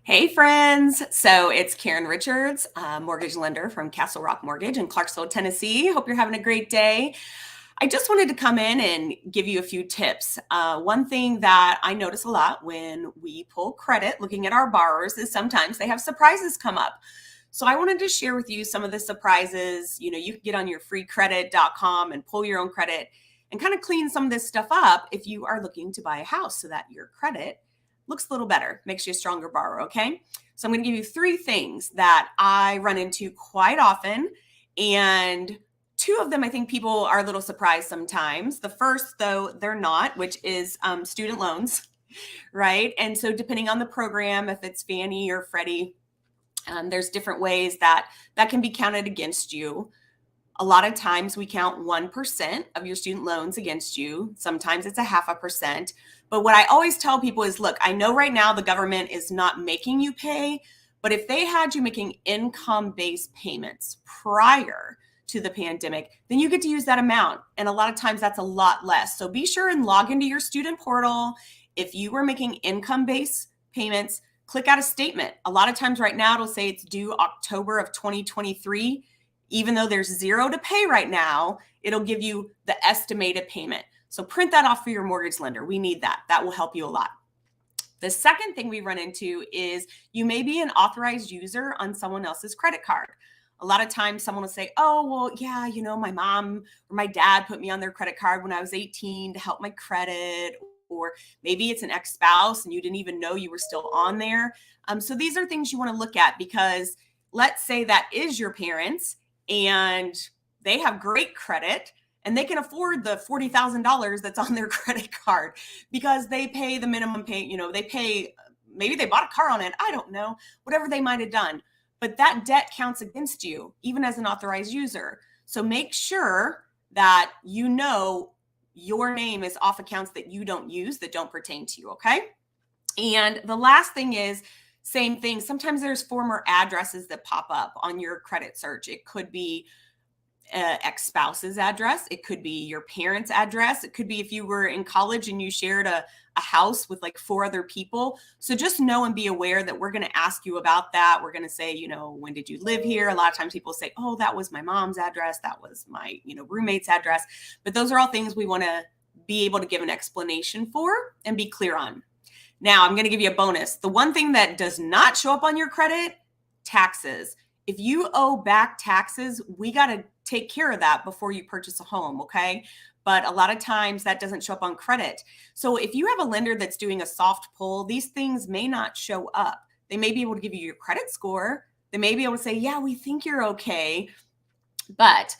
Hey friends. So it's Karen Richards, mortgage lender from Castle Rock Mortgage in Clarksville, Tennessee. Hope you're having a great day. I just wanted to come in and give you a few tips. One thing that I notice a lot when we pull credit looking at our borrowers is sometimes they have surprises come up. So I wanted to share with you some of the surprises. You can get on your freecredit.com and pull your own credit and kind of clean some of this stuff up if you are looking to buy a house so that your credit looks a little better, makes you a stronger borrower, okay? So I'm going to give you three things that I run into quite often. And two of them, I think people are a little surprised sometimes. The first, though, they're not, which is student loans, right? And so depending on the program, if it's Fannie or Freddie, there's different ways that can be counted against you. A lot of times we count 1% of your student loans against you. Sometimes it's a 0.5%. But what I always tell people is, look, I know right now the government is not making you pay, but if they had you making income-based payments prior to the pandemic, then you get to use that amount. And a lot of times that's a lot less. So be sure and log into your student portal. If you were making income-based payments, click out a statement. A lot of times right now it'll say it's due October of 2023. Even though there's zero to pay right now, it'll give you the estimated payment. So print that off for your mortgage lender. We need that. That will help you a lot. The second thing we run into is you may be an authorized user on someone else's credit card. A lot of times someone will say, oh, well, yeah, my mom or my dad put me on their credit card when I was 18 to help my credit. Or maybe it's an ex-spouse and you didn't even know you were still on there. So these are things you want to look at, because let's say that is your parents and they have great credit and they can afford the $40,000 that's on their credit card because they pay the minimum pay, they pay, maybe they bought a car on it. I don't know, whatever they might've done, but that debt counts against you, even as an authorized user. So make sure that your name is off accounts that you don't use, that don't pertain to you. Okay. And the last thing is, same thing. Sometimes there's former addresses that pop up on your credit search. It could be ex-spouse's address. It could be your parents' address. It could be if you were in college and you shared a house with like 4 other people. So just know and be aware that we're going to ask you about that. We're going to say, when did you live here? A lot of times people say, oh, that was my mom's address. That was my, roommate's address. But those are all things we want to be able to give an explanation for and be clear on. Now, I'm going to give you a bonus. The one thing that does not show up on your credit, taxes. If you owe back taxes, we got to take care of that before you purchase a home, okay? But a lot of times that doesn't show up on credit. So if you have a lender that's doing a soft pull, these things may not show up. They may be able to give you your credit score. They may be able to say, yeah, we think you're okay. But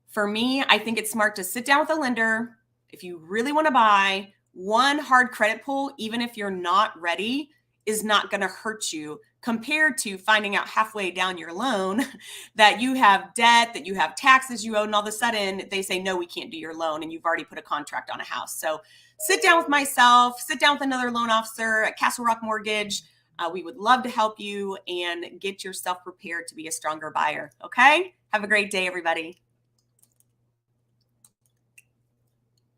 for me, I think it's smart to sit down with a lender. If you really want to buy, one hard credit pull, even if you're not ready, is not going to hurt you compared to finding out halfway down your loan that you have debt, that you have taxes you owe, and all of a sudden they say, no, we can't do your loan, and you've already put a contract on a house. So sit down with myself, sit down with another loan officer at Castle Rock Mortgage. We would love to help you and get yourself prepared to be a stronger buyer. Okay? Have a great day, everybody.